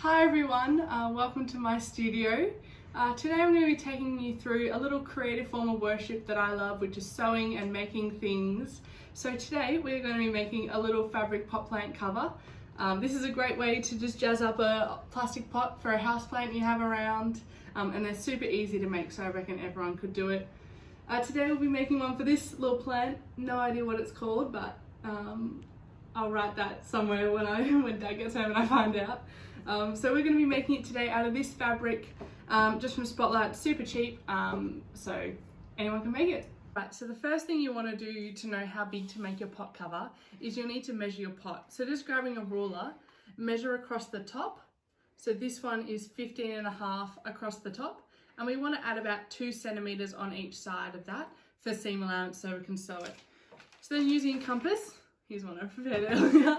Hi everyone, welcome to my studio. Today I'm going to be taking you through a little creative form of worship that I love, which is sewing and making things. So today we're going to be making a little fabric pot plant cover. This is a great way to just jazz up a plastic pot for a house plant you have around, and they're super easy to make, so I reckon everyone could do it. Today we'll be making one for this little plant. No idea what it's called, but I'll write that somewhere when Dad gets home and I find out. So we're going to be making it today out of this fabric, just from Spotlight, super cheap, so anyone can make it. Right, so the first thing you want to do to know how big to make your pot cover is you'll need to measure your pot. So just grabbing a ruler, measure across the top. So this one is 15.5 across the top, and we want to add about 2 centimeters on each side of that for seam allowance so we can sew it. So then using a compass, here's one I prepared earlier.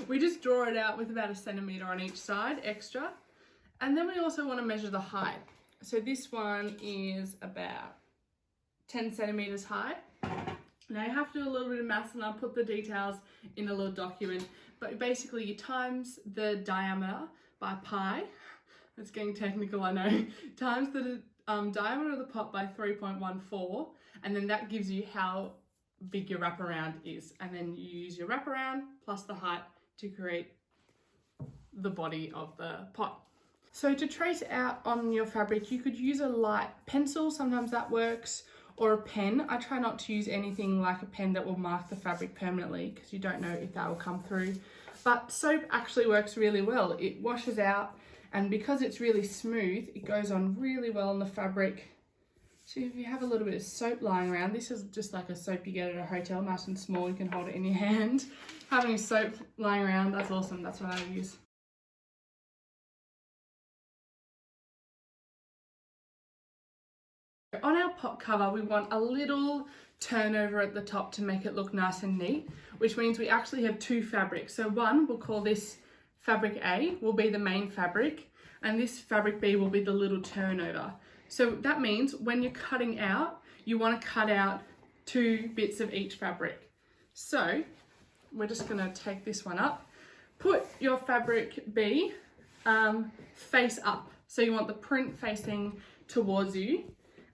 We just draw it out with about 1 centimeter on each side extra. And then we also want to measure the height. So this one is about 10 centimeters high. Now you have to do a little bit of maths, and I'll put the details in a little document. But basically you times the diameter by pi. It's getting technical, I know. Times the diameter of the pot by 3.14, and then that gives you how big your wraparound is, and then you use your wraparound plus the height to create the body of the pot. So to trace out on your fabric, you could use a light pencil, sometimes that works, or a pen. I try not to use anything like a pen that will mark the fabric permanently because you don't know if that will come through. But soap actually works really well. It washes out, and because it's really smooth, it goes on really well on the fabric. So if you have a little bit of soap lying around, this is just like a soap you get at a hotel, nice and small, you can hold it in your hand. Having soap lying around, that's awesome, that's what I use. On our pot cover, we want a little turnover at the top to make it look nice and neat, which means we actually have 2 fabrics. So one, we'll call this fabric A, will be the main fabric, and this fabric B will be the little turnover. So that means when you're cutting out, you want to cut out 2 bits of each fabric. So we're just going to take this one up. Put your fabric B face up. So you want the print facing towards you,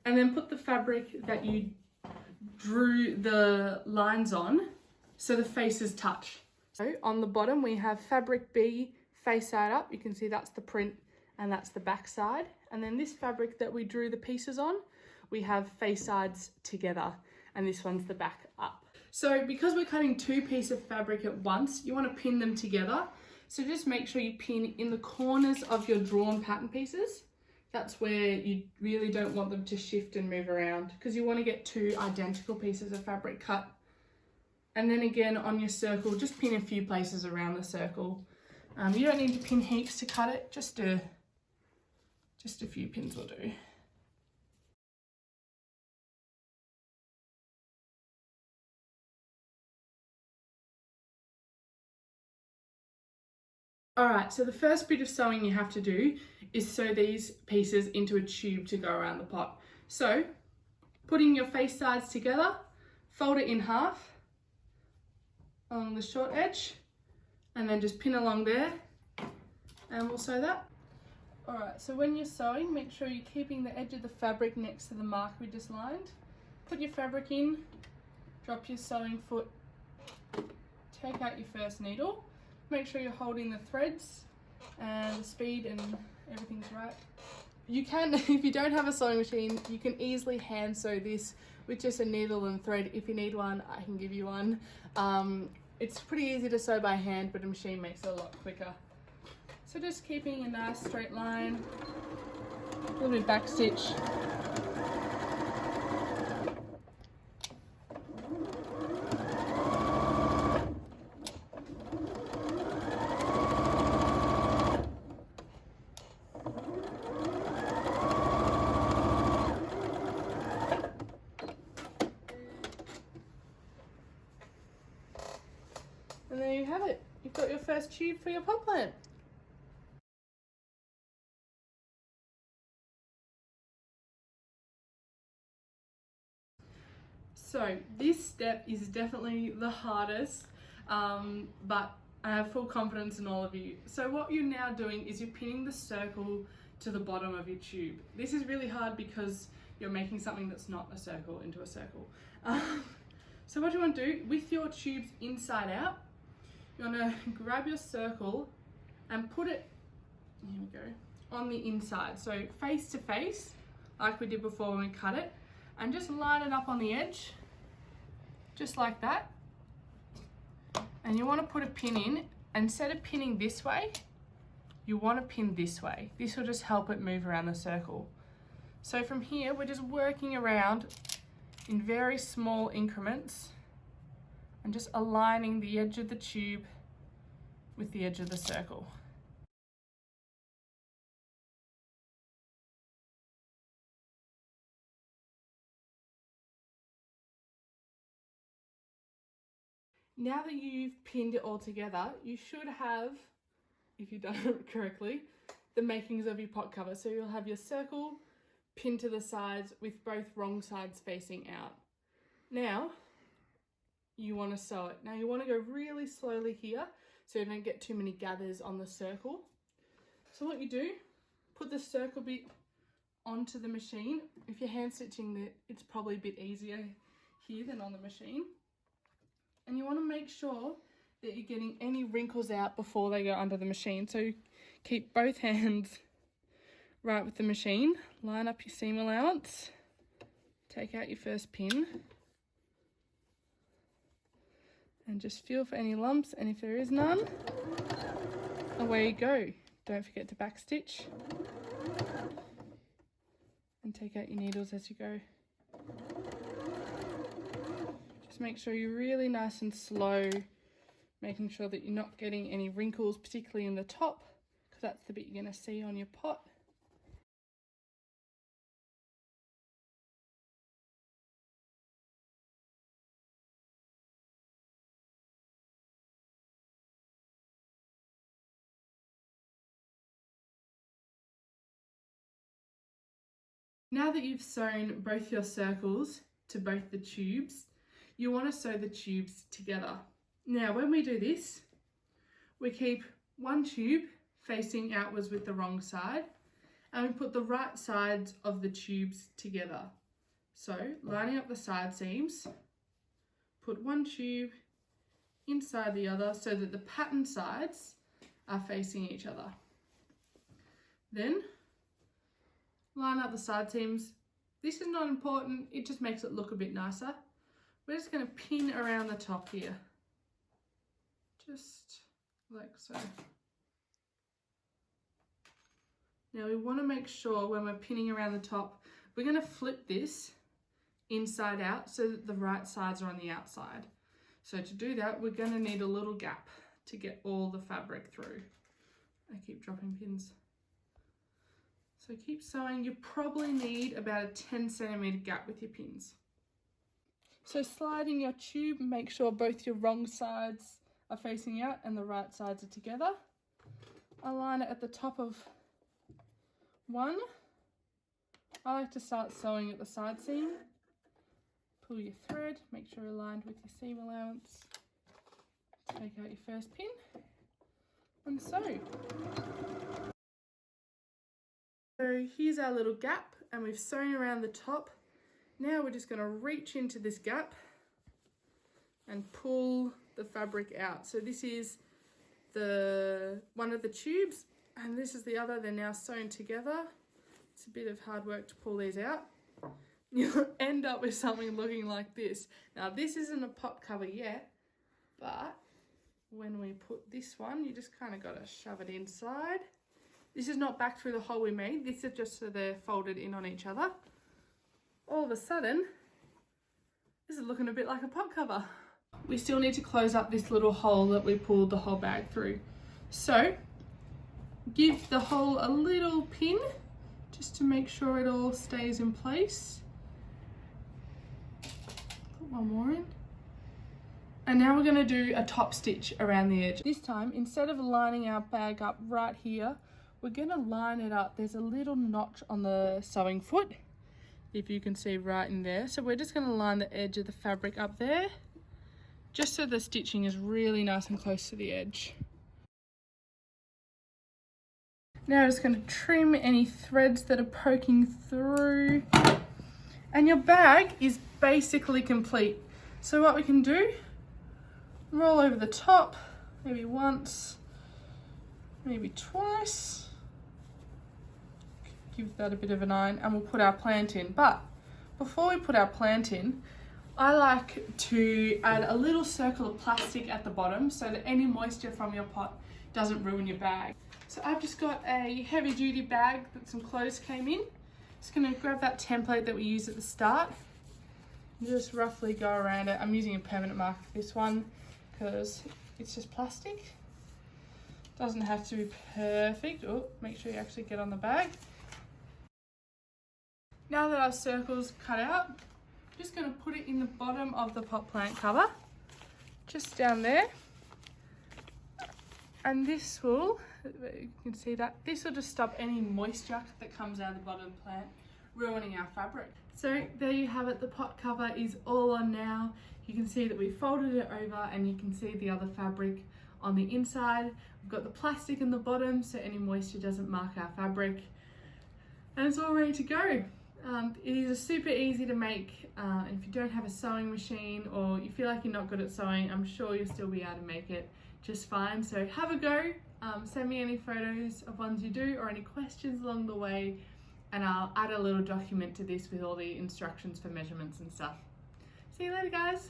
and then put the fabric that you drew the lines on so the faces touch. So on the bottom we have fabric B face side up. You can see that's the print and that's the back side. And then this fabric that we drew the pieces on, we have face sides together, and this one's the back up. So because we're cutting 2 pieces of fabric at once, you want to pin them together. So just make sure you pin in the corners of your drawn pattern pieces. That's where you really don't want them to shift and move around, because you want to get 2 identical pieces of fabric cut. And then again on your circle, just pin a few places around the circle. You don't need to pin heaps to cut it, just a few pins will do. Alright, so the first bit of sewing you have to do is sew these pieces into a tube to go around the pot. So, putting your face sides together, fold it in half along the short edge, and then just pin along there, and we'll sew that. Alright, so when you're sewing, make sure you're keeping the edge of the fabric next to the mark we just lined. Put your fabric in, drop your sewing foot, take out your first needle. Make sure you're holding the threads and the speed and everything's right. You can, if you don't have a sewing machine, you can easily hand sew this with just a needle and thread. If you need one, I can give you one. It's pretty easy to sew by hand, but a machine makes it a lot quicker. So just keeping a nice straight line, a little bit back stitch. And there you have it. You've got your first tube for your pot plant. So this step is definitely the hardest, but I have full confidence in all of you. So what you're now doing is you're pinning the circle to the bottom of your tube. This is really hard because you're making something that's not a circle into a circle. So what you want to do with your tubes inside out, you want to grab your circle and put it, here we go, on the inside. So face to face, like we did before when we cut it, and just line it up on the edge, just like that. And you want to put a pin in, and instead of pinning this way, you want to pin this way. This will just help it move around the circle. So from here, we're just working around in very small increments and just aligning the edge of the tube with the edge of the circle. Now that you've pinned it all together, you should have, if you've done it correctly, the makings of your pot cover. So you'll have your circle pinned to the sides with both wrong sides facing out. Now, you want to sew it. Now you want to go really slowly here so you don't get too many gathers on the circle. So what you do, put the circle bit onto the machine. If you're hand stitching, it's probably a bit easier here than on the machine. And you want to make sure that you're getting any wrinkles out before they go under the machine. So keep both hands right with the machine. Line up your seam allowance. Take out your first pin. And just feel for any lumps. And if there is none, away you go. Don't forget to backstitch. And take out your needles as you go. Make sure you're really nice and slow, making sure that you're not getting any wrinkles, particularly in the top, because that's the bit you're going to see on your pot. Now that you've sewn both your circles to both the tubes, you want to sew the tubes together. Now, when we do this, we keep one tube facing outwards with the wrong side, and we put the right sides of the tubes together. So, lining up the side seams, put one tube inside the other so that the pattern sides are facing each other. Then, line up the side seams. This is not important, it just makes it look a bit nicer. We're just going to pin around the top here, just like so. Now we want to make sure when we're pinning around the top, we're going to flip this inside out so that the right sides are on the outside. So to do that, we're going to need a little gap to get all the fabric through. I keep dropping pins. So keep sewing. You probably need about a 10 centimeter gap with your pins. So slide in your tube, make sure both your wrong sides are facing out and the right sides are together. Align it at the top of one. I like to start sewing at the side seam. Pull your thread, make sure you're aligned with your seam allowance. Take out your first pin and sew. So here's our little gap and we've sewn around the top. Now we're just going to reach into this gap and pull the fabric out. So this is one of the tubes and this is the other. They're now sewn together. It's a bit of hard work to pull these out. You'll end up with something looking like this. Now this isn't a pot cover yet, but when we put this one, you just kind of got to shove it inside. This is not back through the hole we made. This is just so they're folded in on each other. All of a sudden, this is looking a bit like a pot cover. We still need to close up this little hole that we pulled the whole bag through. So, give the hole a little pin just to make sure it all stays in place. Put one more in. And now we're going to do a top stitch around the edge. This time, instead of lining our bag up right here, we're going to line it up. There's a little notch on the sewing foot, if you can see right in there. So we're just going to line the edge of the fabric up there, just so the stitching is really nice and close to the edge. Now I'm just going to trim any threads that are poking through. And your bag is basically complete. So what we can do, roll over the top, maybe once, maybe twice. Give that a bit of an iron and we'll put our plant in. But before we put our plant in, I like to add a little circle of plastic at the bottom so that any moisture from your pot doesn't ruin your bag. So I've just got a heavy duty bag that some clothes came in. Just gonna grab that template that we used at the start and just roughly go around it. I'm using a permanent marker for this one because it's just plastic. Doesn't have to be perfect. Oh, make sure you actually get on the bag. Now that our circle's cut out, I'm just gonna put it in the bottom of the pot plant cover, just down there. And this will, you can see that, this will just stop any moisture that comes out of the bottom of the plant ruining our fabric. So there you have it, the pot cover is all on now. You can see that we folded it over and you can see the other fabric on the inside. We've got the plastic in the bottom so any moisture doesn't mark our fabric. And it's all ready to go. It is super easy to make. If you don't have a sewing machine or you feel like you're not good at sewing, I'm sure you'll still be able to make it just fine. So have a go. Send me any photos of ones you do or any questions along the way, and I'll add a little document to this with all the instructions for measurements and stuff. See you later, guys.